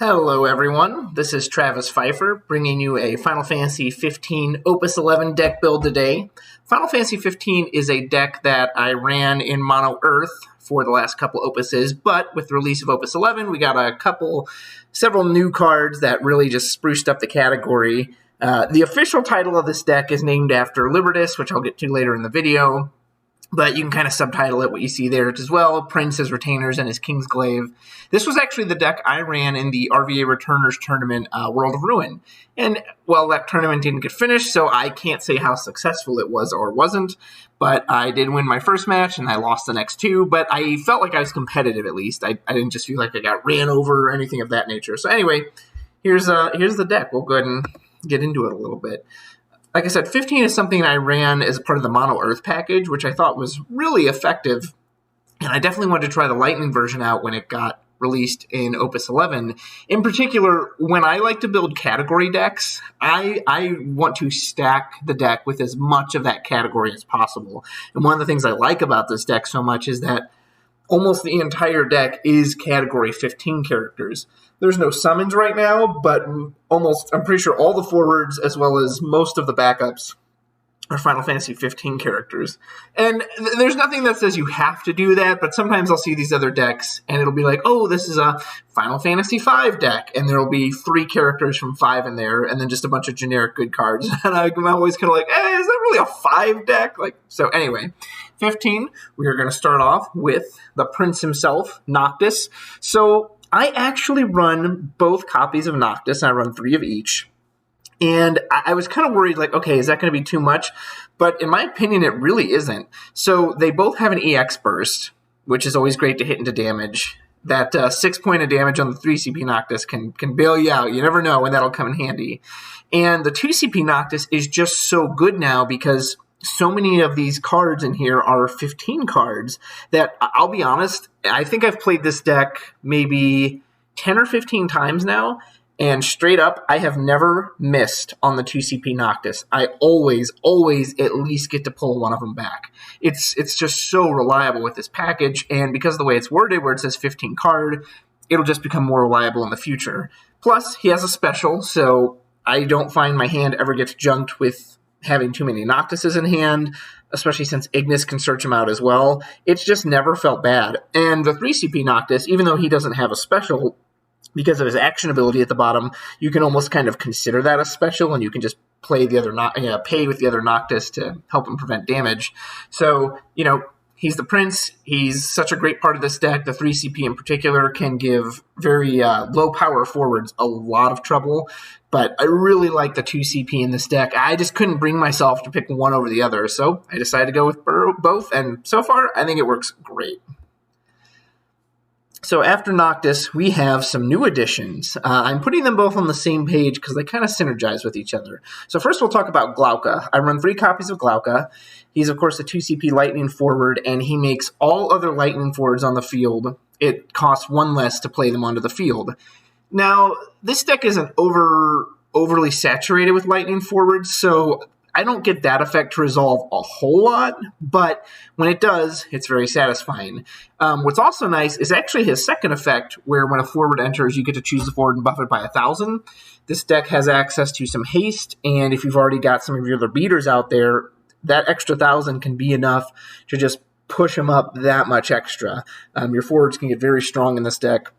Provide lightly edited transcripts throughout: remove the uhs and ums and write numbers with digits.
Hello everyone, this is Travis Pfeiffer bringing you a Final Fantasy XV Opus XI deck build today. Final Fantasy XV is a deck that I ran in Mono Earth for the last couple Opuses, but with the release of Opus XI, we got several new cards that really just spruced up the category. The official title of this deck is named after Libertas, which I'll get to later in the video. But you can kind of subtitle it what you see there as well. Prince, his retainers, and his King's Glaive. This was actually the deck I ran in the RVA Returners Tournament, World of Ruin. And, well, that tournament didn't get finished, so I can't say how successful it was or wasn't. But I did win my first match, and I lost the next two. But I felt like I was competitive, at least. I didn't just feel like I got ran over or anything of that nature. So anyway, here's the deck. We'll go ahead and get into it a little bit. Like I said, 15 is something I ran as part of the Mono Earth package, which I thought was really effective. And I definitely wanted to try the Lightning version out when it got released in Opus 11. In particular, when I like to build category decks, I want to stack the deck with as much of that category as possible. And one of the things I like about this deck so much is that almost the entire deck is category 15 characters. There's no summons right now, but I'm pretty sure all the forwards, as well as most of the backups, are Final Fantasy 15 characters. And there's nothing that says you have to do that, but sometimes I'll see these other decks, and it'll be like, oh, this is a Final Fantasy 5 deck, and there'll be 3 characters from 5 in there, and then just a bunch of generic good cards. And I'm always kind of like, is that really a 5 deck? So anyway, 15, we are going to start off with the Prince himself, Noctis. So I actually run both copies of Noctis, and I run 3 of each. And I was kind of worried, like, okay, is that going to be too much? But in my opinion, it really isn't. So they both have an EX burst, which is always great to hit into damage. That 6 point of damage on the 3 CP Noctis can bail you out. You never know when that'll come in handy. And the 2 CP Noctis is just so good now because so many of these cards in here are 15 cards that, I'll be honest, I think I've played this deck maybe 10 or 15 times now, and straight up, I have never missed on the 2 CP Noctis. I always at least get to pull one of them back. It's just so reliable with this package, and because of the way it's worded, where it says 15 card, it'll just become more reliable in the future. Plus, he has a special, so I don't find my hand ever gets junked with having too many Noctises in hand, especially since Ignis can search him out as well. It's just never felt bad. And the 3 CP Noctis, even though he doesn't have a special, because of his action ability at the bottom, you can almost kind of consider that a special, and you can just play the other pay with the other Noctis to help him prevent damage. So, he's the Prince. He's such a great part of this deck. The 3 CP in particular can give very low power forwards a lot of trouble, but I really like the 2 CP in this deck. I just couldn't bring myself to pick one over the other, so I decided to go with both, and so far, I think it works great. So after Noctis, we have some new additions. I'm putting them both on the same page because they kind of synergize with each other. So first we'll talk about Glauca. I run 3 copies of Glauca. He's, of course, a 2 CP Lightning forward, and he makes all other Lightning forwards on the field. It costs 1 less to play them onto the field. Now, this deck isn't overly saturated with Lightning forwards, so I don't get that effect to resolve a whole lot, but when it does, it's very satisfying. What's also nice is actually his second effect, where when a forward enters, you get to choose the forward and buff it by 1,000. This deck has access to some haste, and if you've already got some of your other beaters out there, that extra 1,000 can be enough to just push them up that much extra. Your forwards can get very strong in this deck,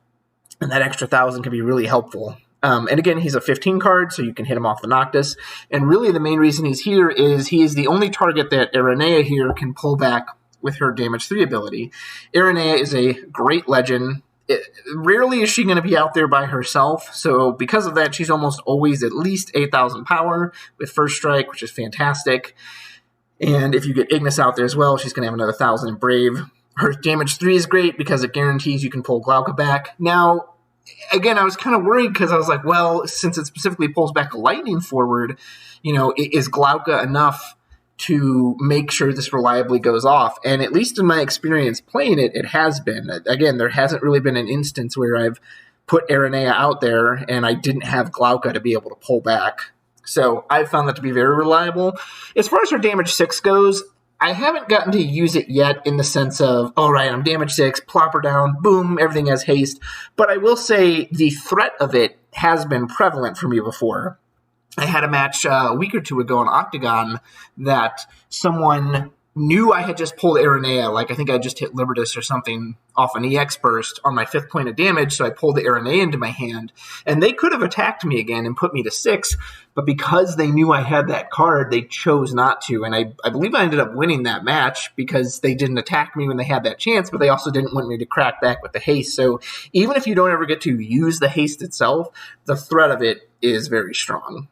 and that extra 1,000 can be really helpful. And again, he's a 15 card, so you can hit him off the Noctis. And really the main reason he's here is he is the only target that Irenea here can pull back with her damage 3 ability. Irenea is a great legend. Rarely is she going to be out there by herself, so because of that, she's almost always at least 8,000 power with First Strike, which is fantastic. And if you get Ignis out there as well, she's going to have another 1,000 in Brave. Her damage 3 is great because it guarantees you can pull Glauca back. Now, again, I was kind of worried because I was like, well, since it specifically pulls back a Lightning forward, is Glauca enough to make sure this reliably goes off? And at least in my experience playing it, it has been. Again, there hasn't really been an instance where I've put Irenea out there and I didn't have Glauca to be able to pull back. So I found that to be very reliable. As far as her damage 6 goes, I haven't gotten to use it yet in the sense of, all right, I'm damage 6, plop her down, boom, everything has haste. But I will say the threat of it has been prevalent for me before. I had a match a week or two ago in Octagon that someone knew I had just pulled Aranea, like I think I just hit Libertas or something off an EX burst on my 5th point of damage, so I pulled the Aranea into my hand, and they could have attacked me again and put me to 6, but because they knew I had that card, they chose not to, and I believe I ended up winning that match because they didn't attack me when they had that chance, but they also didn't want me to crack back with the haste. So even if you don't ever get to use the haste itself, the threat of it is very strong.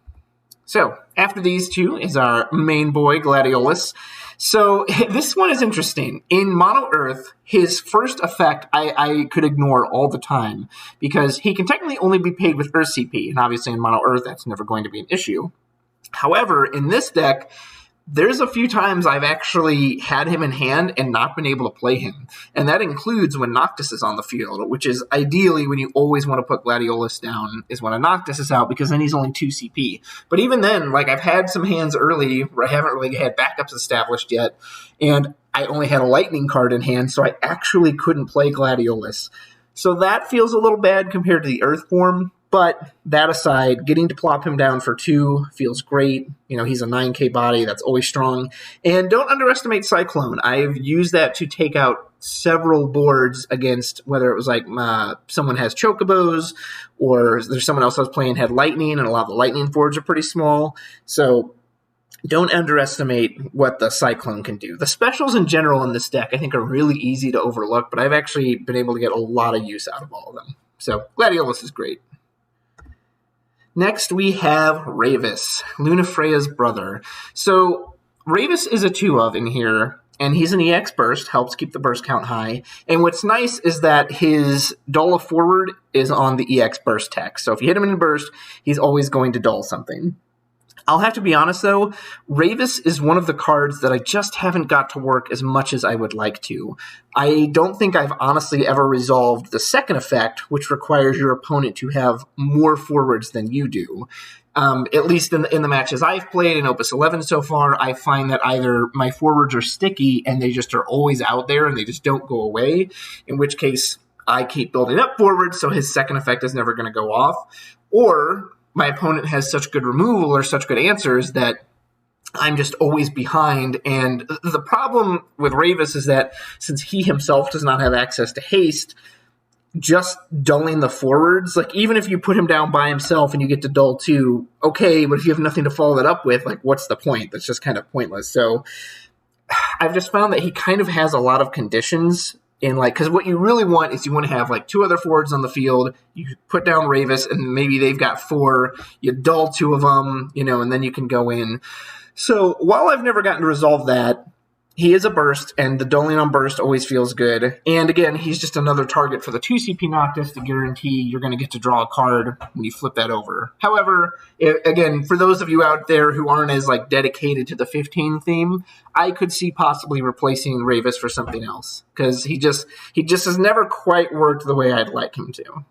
So after these two is our main boy, Gladiolus. So this one is interesting. In Mono Earth, his first effect I could ignore all the time because he can technically only be paid with Earth CP, and obviously in Mono Earth that's never going to be an issue. However, in this deck, there's a few times I've actually had him in hand and not been able to play him. And that includes when Noctis is on the field, which is ideally when you always want to put Gladiolus down is when a Noctis is out because then he's only 2 CP. But even then, like I've had some hands early where I haven't really had backups established yet, and I only had a Lightning card in hand, so I actually couldn't play Gladiolus. So that feels a little bad compared to the Earth form. But that aside, getting to plop him down for 2 feels great. You know, he's a 9k body. That's always strong. And don't underestimate Cyclone. I've used that to take out several boards against whether it was like someone has Chocobos or there's someone else I was playing had Lightning, and a lot of the Lightning boards are pretty small. So don't underestimate what the Cyclone can do. The specials in general in this deck I think are really easy to overlook, but I've actually been able to get a lot of use out of all of them. So Gladiolus is great. Next, we have Ravus, Lunafreya's brother. So Ravus is a 2-of in here, and he's an EX burst, helps keep the burst count high. And what's nice is that his Dull forward is on the EX burst tech. So if you hit him in burst, he's always going to dull something. I'll have to be honest, though, Ravus is one of the cards that I just haven't got to work as much as I would like to. I don't think I've honestly ever resolved the second effect, which requires your opponent to have more forwards than you do. At least in the matches I've played in Opus XI so far, I find that either my forwards are sticky and they just are always out there and they just don't go away, in which case I keep building up forwards so his second effect is never going to go off, or my opponent has such good removal or such good answers that I'm just always behind. And the problem with Ravus is that since he himself does not have access to haste, just dulling the forwards, like even if you put him down by himself and you get to dull 2, okay, but if you have nothing to follow that up with, like what's the point? That's just kind of pointless. So I've just found that he kind of has a lot of conditions in like, because what you really want is you want to have like 2 other forwards on the field. You put down Ravus, and maybe they've got 4. You dull 2 of them, you know, and then you can go in. So while I've never gotten to resolve that, he is a burst, and the dulling on burst always feels good. And again, he's just another target for the 2 CP Noctis to guarantee you're going to get to draw a card when you flip that over. However, again, for those of you out there who aren't as like dedicated to the 15 theme, I could see possibly replacing Ravus for something else because he just has never quite worked the way I'd like him to.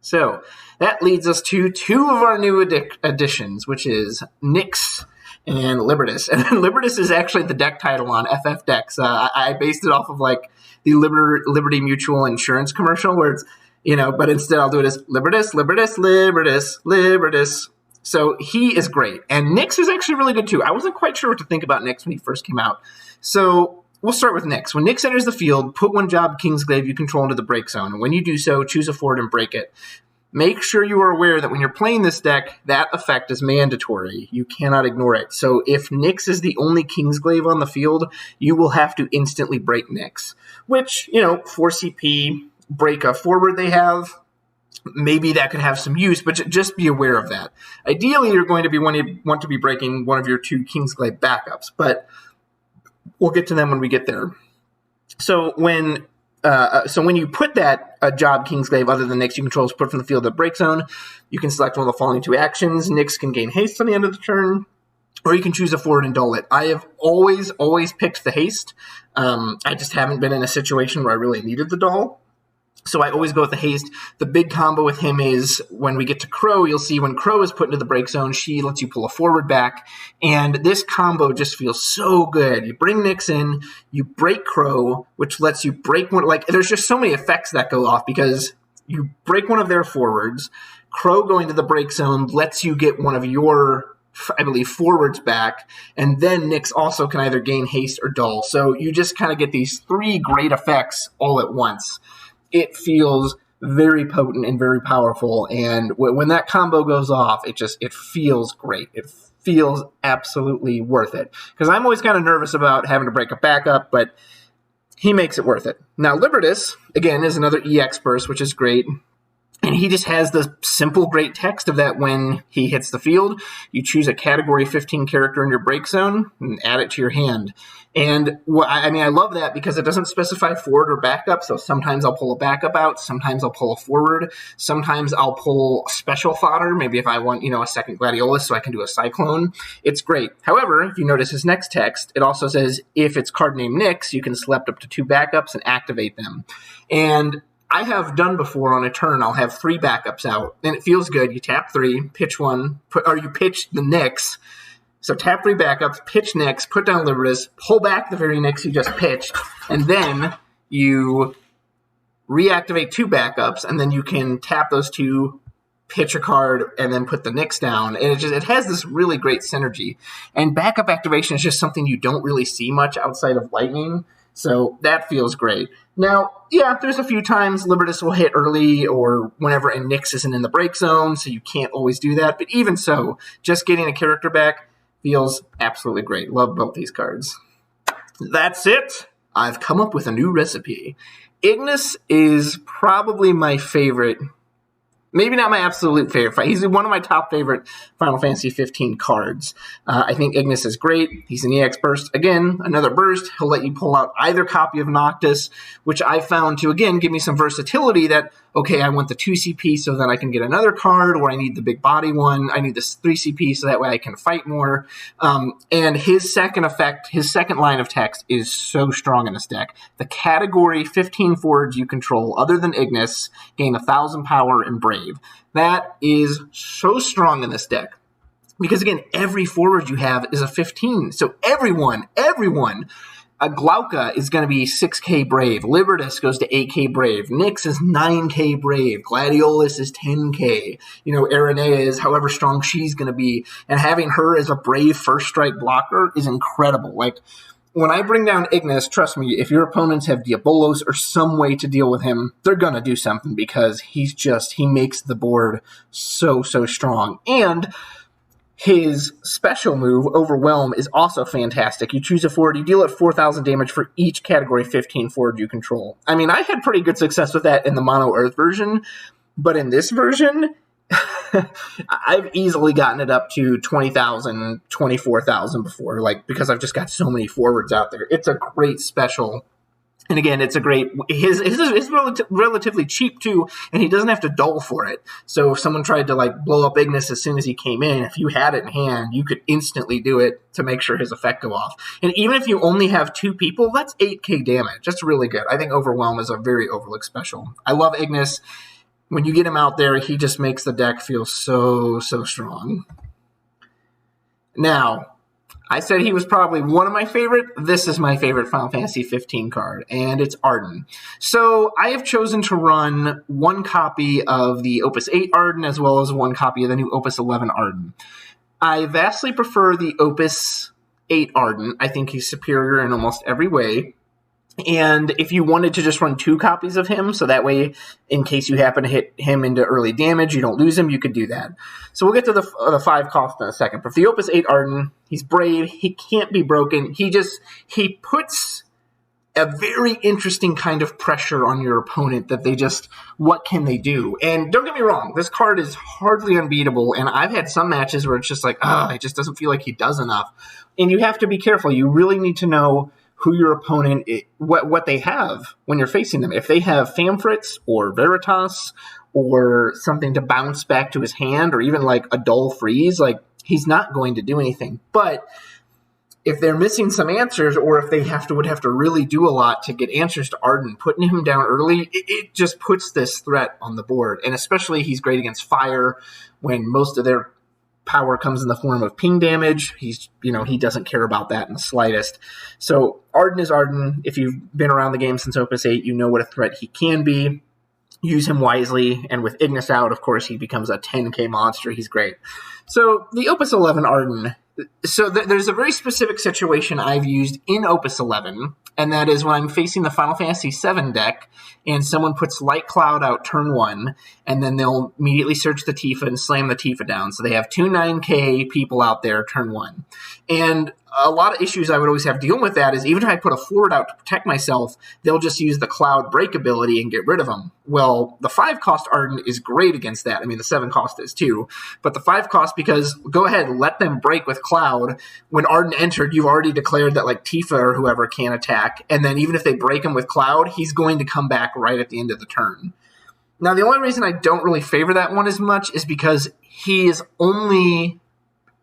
So that leads us to 2 of our new additions, which is Nyx and Libertas. And Libertas is actually the deck title on FF Decks. I based it off of like the Liberty Mutual Insurance commercial where it's, you know, but instead I'll do it as Libertas, Libertas, Libertas, Libertas. So he is great. And Nyx is actually really good too. I wasn't quite sure what to think about Nyx when he first came out. So we'll start with Nyx. When Nyx enters the field, put 1 job Kingsglaive you control into the break zone. And when you do so, choose a forward and break it. Make sure you are aware that when you're playing this deck, that effect is mandatory. You cannot ignore it. So if Nyx is the only Kingsglaive on the field, you will have to instantly break Nyx. Which, you know, 4 CP, break a forward they have, maybe that could have some use, but just be aware of that. Ideally, you're going to want to be breaking one of your 2 Kingsglaive backups, but we'll get to them when we get there. So when you put that job Kingsglaive other than Nyx you control is put from the field of the break zone, you can select one of the following 2 actions. Nyx can gain haste on the end of the turn, or you can choose a forward and dull it. I have always picked the haste. I just haven't been in a situation where I really needed the dull. So I always go with the haste. The big combo with him is when we get to Crow, you'll see when Crow is put into the break zone, she lets you pull a forward back. And this combo just feels so good. You bring Nyx in, you break Crow, which lets you break one. Like, there's just so many effects that go off because you break one of their forwards. Crow going to the break zone lets you get one of your, I believe, forwards back, and then Nyx also can either gain haste or dull. So you just kind of get these three great effects all at once. It feels very potent and very powerful, and when that combo goes off, it feels great. It feels absolutely worth it. Because I'm always kind of nervous about having to break a backup, but he makes it worth it. Now, Libertas, again, is another EX burst, which is great. And he just has the simple, great text of that when he hits the field. You choose a Category 15 character in your break zone and add it to your hand. And I love that because it doesn't specify forward or backup. So sometimes I'll pull a backup out. Sometimes I'll pull a forward. Sometimes I'll pull special fodder. Maybe if I want, a second Gladiolus so I can do a Cyclone. It's great. However, if you notice his next text, it also says if it's card named Nyx, you can select up to 2 backups and activate them. And I have done before on a turn, I'll have 3 backups out, and it feels good. You tap 3, pitch 1, you pitch the Nyx. So tap 3 backups, pitch Nyx, put down Libertas, pull back the very Nyx you just pitched, and then you reactivate 2 backups, and then you can tap those 2, pitch a card, and then put the Nyx down. And it has this really great synergy. And backup activation is just something you don't really see much outside of Lightning. So that feels great. Now, yeah, there's a few times Libertas will hit early or whenever a Nyx isn't in the break zone, so you can't always do that. But even so, just getting a character back feels absolutely great. Love both these cards. That's it. I've come up with a new recipe. Ignis is probably my favorite. Maybe not my absolute favorite. He's one of my top favorite Final Fantasy 15 cards. I think Ignis is great. He's an EX burst. Again, another burst. He'll let you pull out either copy of Noctis, which I found to, again, give me some versatility that, okay, I want the 2 CP so that I can get another card, or I need the big body one. I need this 3 CP so that way I can fight more. And his second effect, his second line of text is so strong in this deck. The category 15 forwards you control, other than Ignis, gain 1,000 power and Brave. That is so strong in this deck. Because, again, every forward you have is a 15. So everyone, a Glauca is going to be 6k Brave. Libertas goes to 8k Brave. Nyx is 9k Brave. Gladiolus is 10k. Aranea is however strong she's going to be. And having her as a Brave first strike blocker is incredible. Like, when I bring down Ignis, trust me, if your opponents have Diabolos or some way to deal with him, they're going to do something because he makes the board so strong. And his special move, Overwhelm, is also fantastic. You choose a forward, you deal at 4,000 damage for each category 15 forward you control. I mean, I had pretty good success with that in the Mono Earth version, but in this version, I've easily gotten it up to 20,000, 24,000 before, because I've just got so many forwards out there. It's a great special. And again, it's a great, his is relatively cheap too, and he doesn't have to dull for it. So if someone tried to blow up Ignis as soon as he came in, if you had it in hand, you could instantly do it to make sure his effect go off. And even if you only have 2 people, that's 8k damage. That's really good. I think Overwhelm is a very overlooked special. I love Ignis. When you get him out there, he just makes the deck feel so strong. Now, I said he was probably one of my favorite. This is my favorite Final Fantasy 15 card, and it's Arden. So I have chosen to run 1 copy of the Opus 8 Arden as well as 1 copy of the new Opus 11 Arden. I vastly prefer the Opus 8 Arden. I think he's superior in almost every way. And if you wanted to just run 2 copies of him, so that way, in case you happen to hit him into early damage, you don't lose him, you could do that. So we'll get to the 5 cost in a second. But for the Opus 8 Arden, he's brave, he can't be broken. He puts a very interesting kind of pressure on your opponent that what can they do? And don't get me wrong, this card is hardly unbeatable, and I've had some matches where it's just it just doesn't feel like he does enough. And you have to be careful. You really need to know who your opponent, what they have when you're facing them. If they have Famfritz or Veritas or something to bounce back to his hand, or even a dull freeze, he's not going to do anything. But if they're missing some answers, or if they would have to really do a lot to get answers to Arden, putting him down early, it just puts this threat on the board. And especially he's great against fire when most of their power comes in the form of ping damage. He doesn't care about that in the slightest. So Arden is Arden. If you've been around the game since Opus 8, you know what a threat he can be. Use him wisely, and with Ignis out, of course, he becomes a 10k monster. He's great. So the Opus 11 Arden. So there's a very specific situation I've used in Opus 11, and that is when I'm facing the Final Fantasy VII deck, and someone puts Light Cloud out turn 1, and then they'll immediately search the Tifa and slam the Tifa down. So they have 2 9k people out there turn 1. And a lot of issues I would always have dealing with that is even if I put a forward out to protect myself, they'll just use the Cloud break ability and get rid of them. Well, the 5-cost Arden is great against that. I mean, the 7-cost is too. But the 5-cost, because go ahead, let them break with Cloud. When Arden entered, you've already declared that like Tifa or whoever can attack. And then even if they break him with Cloud, he's going to come back right at the end of the turn. Now, the only reason I don't really favor that one as much is because he is only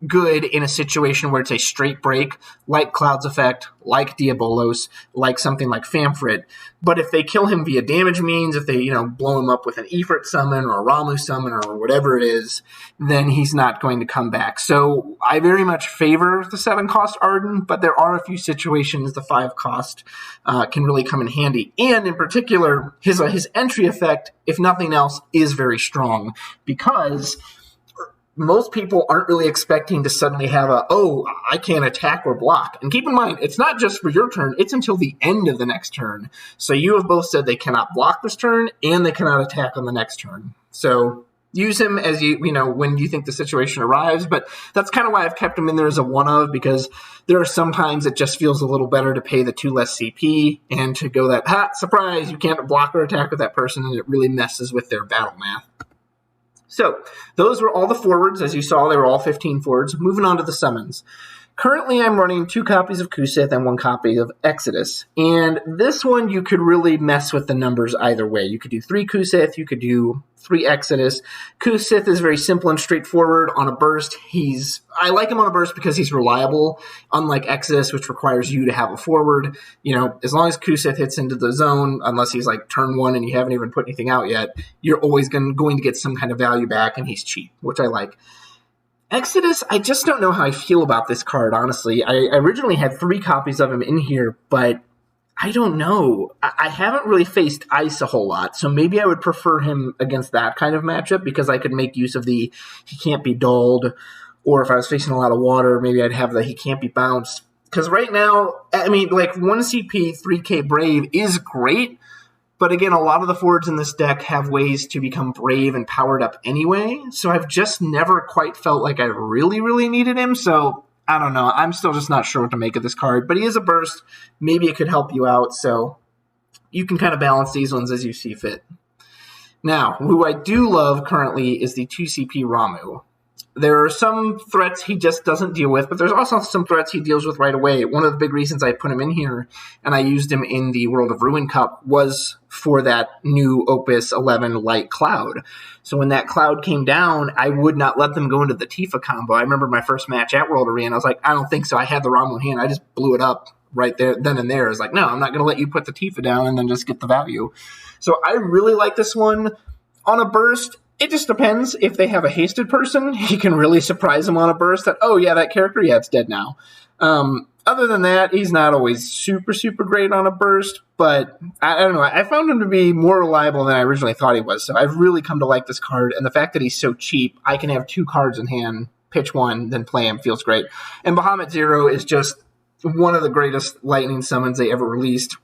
good in a situation where it's a straight break, like Cloud's effect, like Diabolos, like something like Famfrit. But if they kill him via damage means, if they blow him up with an Ifrit summon or a Ramu summon or whatever it is, then he's not going to come back. So I very much favor the 7-cost Arden, but there are a few situations the 5-cost can really come in handy. And in particular, his entry effect, if nothing else, is very strong because most people aren't really expecting to suddenly have I can't attack or block. And keep in mind, it's not just for your turn, it's until the end of the next turn. So you have both said they cannot block this turn and they cannot attack on the next turn. So use him as when you think the situation arrives, but that's kind of why I've kept him in there as a one-of, because there are some times it just feels a little better to pay the 2 less CP and to go that, surprise, you can't block or attack with that person, and it really messes with their battle math. So those were all the forwards. As you saw, they were all 15 forwards. Moving on to the summons. Currently, I'm running 2 copies of Kusith and 1 copy of Exodus. And this one, you could really mess with the numbers either way. You could do 3 Kusith, you could do 3 Exodus. Kusith is very simple and straightforward. On a burst, I like him on a burst because he's reliable, unlike Exodus, which requires you to have a forward. As long as Kusith hits into the zone, unless he's like turn 1 and you haven't even put anything out yet, you're always going to get some kind of value back, and he's cheap, which I like. Exodus, I just don't know how I feel about this card, honestly. I originally had 3 copies of him in here, but I don't know. I haven't really faced Ice a whole lot, so maybe I would prefer him against that kind of matchup because I could make use of the he can't be dulled, or if I was facing a lot of water, maybe I'd have the he can't be bounced. Because right now, 1 CP, 3k Brave is great, but again, a lot of the forwards in this deck have ways to become brave and powered up anyway, so I've just never quite felt like I really, really needed him, so I don't know. I'm still just not sure what to make of this card, but he is a burst. Maybe it could help you out, so you can kind of balance these ones as you see fit. Now, who I do love currently is the 2CP Ramu. There are some threats he just doesn't deal with, but there's also some threats he deals with right away. One of the big reasons I put him in here, and I used him in the World of Ruin Cup, was for that new Opus 11 Light Cloud. So when that Cloud came down, I would not let them go into the Tifa combo. I remember my first match at World Arena, I was like, I don't think so. I had the Ramu in hand. I just blew it up right there, then and there. I was like, no, I'm not going to let you put the Tifa down and then just get the value. So I really like this one. On a burst, it just depends. If they have a hasted person, he can really surprise them on a burst that, that character, it's dead now. Other than that, he's not always super, super great on a burst, but I don't know. I found him to be more reliable than I originally thought he was, so I've really come to like this card, and the fact that he's so cheap, I can have 2 cards in hand, pitch 1, then play him, feels great. And Bahamut Zero is just one of the greatest lightning summons they ever released.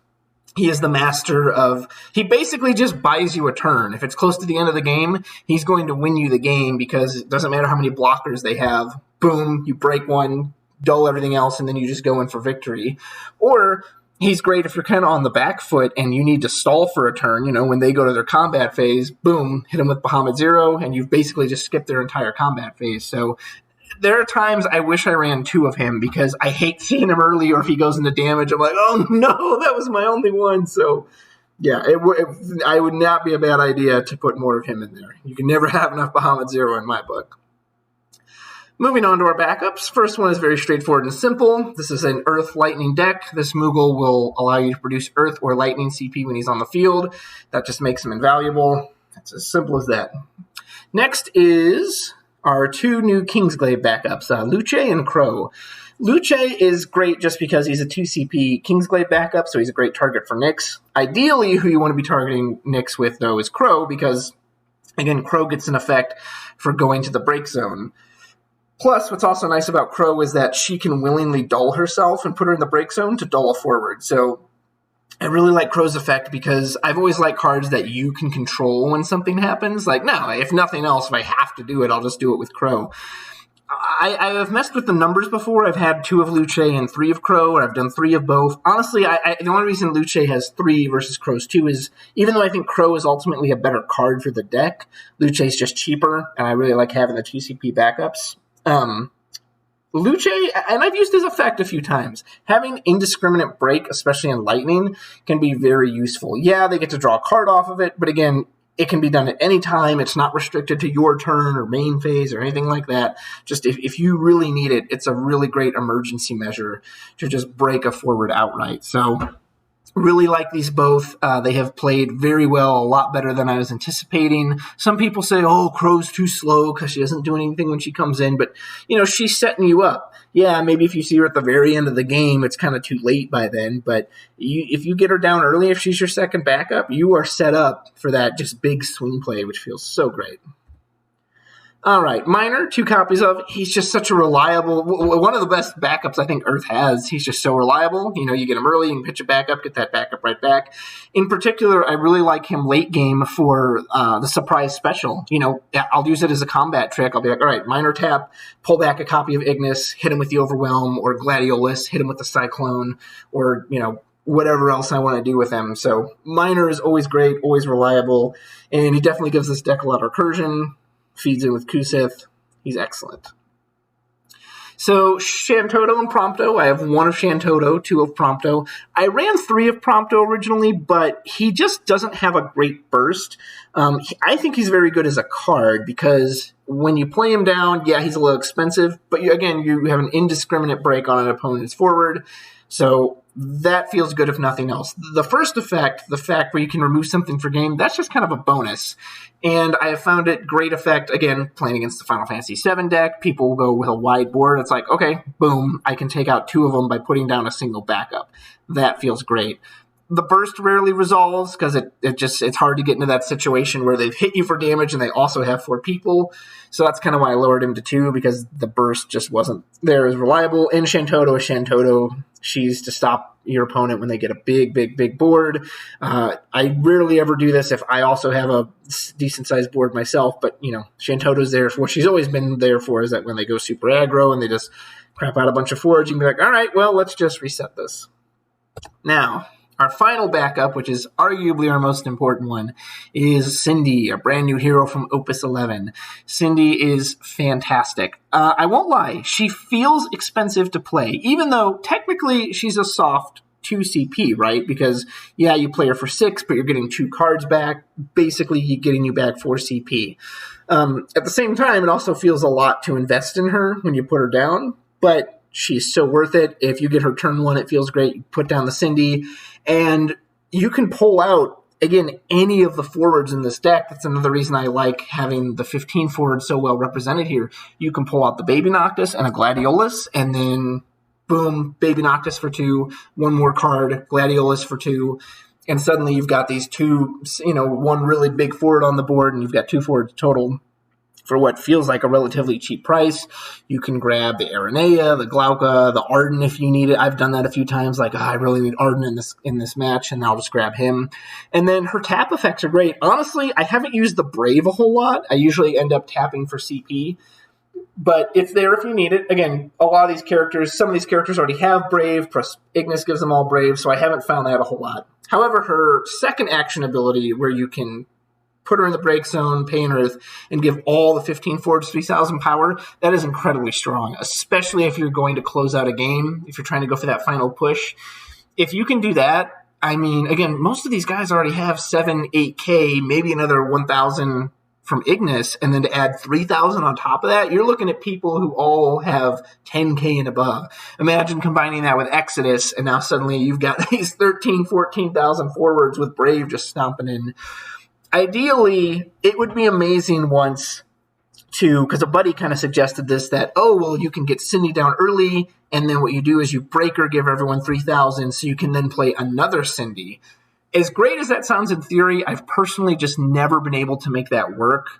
He is the master of, he basically just buys you a turn. If it's close to the end of the game, he's going to win you the game because it doesn't matter how many blockers they have. Boom, you break one, dull everything else, and then you just go in for victory. Or he's great if you're kind of on the back foot and you need to stall for a turn. When they go to their combat phase, boom, hit them with Bahamut Zero, and you've basically just skipped their entire combat phase. So there are times I wish I ran 2 of him because I hate seeing him early, or if he goes into damage, I'm like, oh no, that was my only one. So yeah, I would not be a bad idea to put more of him in there. You can never have enough Bahamut Zero in my book. Moving on to our backups. First one is very straightforward and simple. This is an Earth Lightning deck. This Moogle will allow you to produce Earth or Lightning CP when he's on the field. That just makes him invaluable. It's as simple as that. Next is our two new Kingsglaive backups, Luce and Crow. Luce is great just because he's a 2 CP Kingsglaive backup, so he's a great target for Nyx. Ideally, who you want to be targeting Nyx with, though, is Crow, because, again, Crow gets an effect for going to the break zone. Plus, what's also nice about Crow is that she can willingly dull herself and put her in the break zone to dull a forward. So I really like Crow's effect because I've always liked cards that you can control when something happens. Like, no, if nothing else, if I have to do it, I'll just do it with Crow. I have messed with the numbers before. I've had 2 of Luce and 3 of Crow, or I've done 3 of both. Honestly, the only reason Luce has 3 versus Crow's 2 is, even though I think Crow is ultimately a better card for the deck, Luce is just cheaper, and I really like having the 2 CP backups. Luce, and I've used his effect a few times, having indiscriminate break, especially in Lightning, can be very useful. Yeah, they get to draw a card off of it, but again, it can be done at any time. It's not restricted to your turn or main phase or anything like that. Just if you really need it, it's a really great emergency measure to just break a forward outright. So really like these both. They have played very well, a lot better than I was anticipating. Some people say, oh, Crow's too slow because she doesn't do anything when she comes in. But, she's setting you up. Yeah, maybe if you see her at the very end of the game, it's kind of too late by then. But if you get her down early, if she's your second backup, you are set up for that just big swing play, which feels so great. All right, Miner, 2 copies of. He's just such a reliable, one of the best backups I think Earth has. He's just so reliable. You get him early, you can pitch a backup, get that backup right back. In particular, I really like him late game for the surprise special. I'll use it as a combat trick. I'll be like, all right, Miner tap, pull back a copy of Ignis, hit him with the Overwhelm, or Gladiolus, hit him with the Cyclone, or, whatever else I want to do with him. So Miner is always great, always reliable, and he definitely gives this deck a lot of recursion. Feeds in with Kusith. He's excellent. So Shanto and Prompto. I have 1 of Shanto, 2 of Prompto. I ran 3 of Prompto originally, but he just doesn't have a great burst. I think he's very good as a card because when you play him down, yeah, he's a little expensive, but you have an indiscriminate break on an opponent's forward. So that feels good if nothing else. The first effect, the fact where you can remove something for game, that's just kind of a bonus. And I have found it great effect, again, playing against the Final Fantasy VII deck. People will go with a wide board. It's like, okay, boom, I can take out 2 of them by putting down a single backup. That feels great. The burst rarely resolves because it's hard to get into that situation where they've hit you for damage and they also have 4 people. So that's kind of why I lowered him to 2, because the burst just wasn't there as reliable. And Shanto is Shanto. She's to stop your opponent when they get a big board. I rarely ever do this if I also have a decent-sized board myself, but, Shanto's there for what she's always been there for, is that when they go super aggro and they just crap out a bunch of forwards, you can be like, all right, well, let's just reset this. Now, our final backup, which is arguably our most important one, is Cindy, a brand new hero from Opus XI. Cindy is fantastic. I won't lie, she feels expensive to play, even though technically she's a soft 2 CP, right? Because, yeah, you play her for 6, but you're getting 2 cards back, basically getting you back 4 CP. At the same time, it also feels a lot to invest in her when you put her down, but she's so worth it. If you get her turn 1, it feels great. You put down the Cindy, and you can pull out, again, any of the forwards in this deck. That's another reason I like having the 15 forwards so well represented here. You can pull out the Baby Noctis and a Gladiolus, and then, boom, Baby Noctis for 2, 1 more card, Gladiolus for 2, and suddenly you've got these 2, 1 really big forward on the board, and you've got 2 forwards total for what feels like a relatively cheap price. You can grab the Aranea, the Glauca, the Arden if you need it. I've done that a few times, like, I really need Arden in this match, and I'll just grab him. And then her tap effects are great. Honestly, I haven't used the Brave a whole lot. I usually end up tapping for CP, but it's there if you need it. Again, a lot of these characters, some of these characters already have Brave, plus Ignis gives them all Brave, so I haven't found that a whole lot. However, her second action ability, where you can put her in the break zone, pay an Earth, and give all the 15 forwards 3,000 power, that is incredibly strong, especially if you're going to close out a game, if you're trying to go for that final push. If you can do that, I mean, again, most of these guys already have 7, 8K, maybe another 1,000 from Ignis, and then to add 3,000 on top of that, you're looking at people who all have 10K and above. Imagine combining that with Exodus, and now suddenly you've got these 13,000, 14,000 forwards with Brave just stomping in. Ideally, it would be amazing once because a buddy kind of suggested this, that, oh, well, you can get Cindy down early, and then what you do is you break her, give everyone 3,000, so you can then play another Cindy. As great as that sounds in theory, I've personally just never been able to make that work.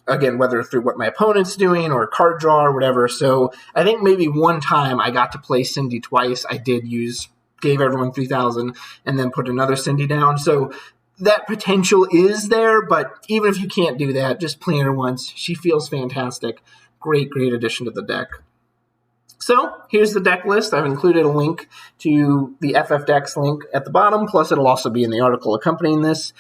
Again, whether through what my opponent's doing or card draw or whatever. So I think maybe one time I got to play Cindy twice. I gave everyone 3,000 and then put another Cindy down. So that potential is there, but even if you can't do that, just playing her once. She feels fantastic. Great, great addition to the deck. So here's the deck list. I've included a link to the FFX link at the bottom, plus it'll also be in the article accompanying this.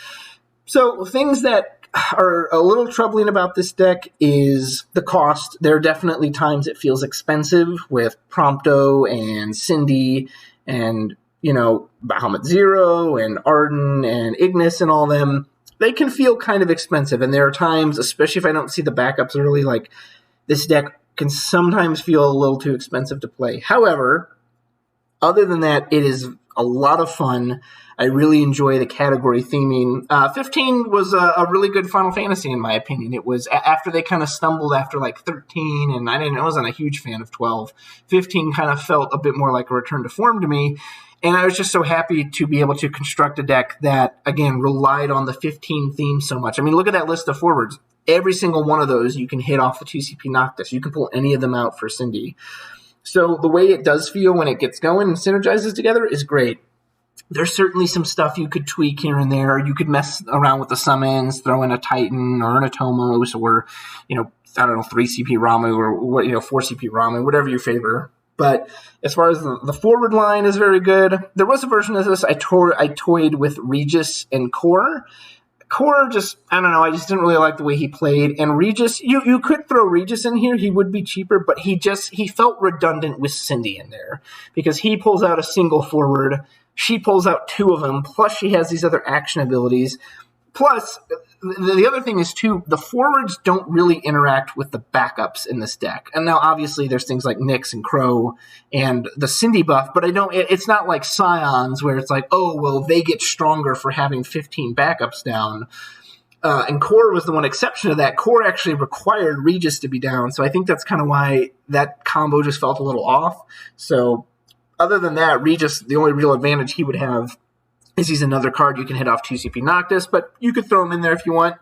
So things that are a little troubling about this deck is the cost. There are definitely times it feels expensive with Prompto and Cindy and Bahamut Zero and Arden and Ignis and all them. They can feel kind of expensive, and there are times, especially if I don't see the backups early, like this deck can sometimes feel a little too expensive to play. However, other than that, it is a lot of fun. I really enjoy the category theming. 15 was a really good Final Fantasy, in my opinion. It was after they kind of stumbled after like 13, and I wasn't a huge fan of 12. 15 kind of felt a bit more like a return to form to me. And I was just so happy to be able to construct a deck that, again, relied on the 15 theme so much. I mean, look at that list of forwards. Every single one of those you can hit off the 2CP Noctis. You can pull any of them out for Cindy. So the way it does feel when it gets going and synergizes together is great. There's certainly some stuff you could tweak here and there. You could mess around with the summons, throw in a Titan or an Atomos or, 3CP Ramu or 4CP Ramu, whatever you favor. But as far as the forward line is very good. There was a version of this I toyed with Regis and Core. Core just, I don't know, I just didn't really like the way he played. And Regis, you could throw Regis in here. He would be cheaper, but he felt redundant with Cindy in there because he pulls out a single forward. She pulls out two of them, plus she has these other action abilities. Plus, the other thing is, too, the forwards don't really interact with the backups in this deck. And now, obviously, there's things like Nyx and Crow and the Cindy buff, but it's not like Scions where it's like, oh, well, they get stronger for having 15 backups down. And Core was the one exception to that. Core actually required Regis to be down, so I think that's kind of why that combo just felt a little off. So, other than that, Regis, the only real advantage he would have is he's another card you can hit off 2CP Noctis, but you could throw him in there if you want.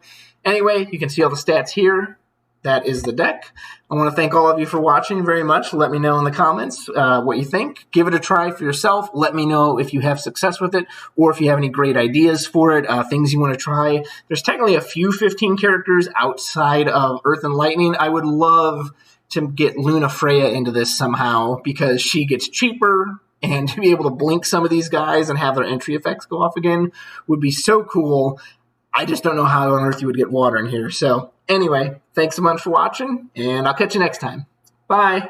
Anyway, you can see all the stats here. That is the deck. I want to thank all of you for watching very much. Let me know in the comments what you think. Give it a try for yourself. Let me know if you have success with it or if you have any great ideas for it, things you want to try. There's technically a few 15 characters outside of Earth and Lightning. I would love to get Luna Freya into this somehow because she gets cheaper, and to be able to blink some of these guys and have their entry effects go off again would be so cool. I just don't know how on earth you would get water in here. So anyway, thanks so much for watching, and I'll catch you next time. Bye.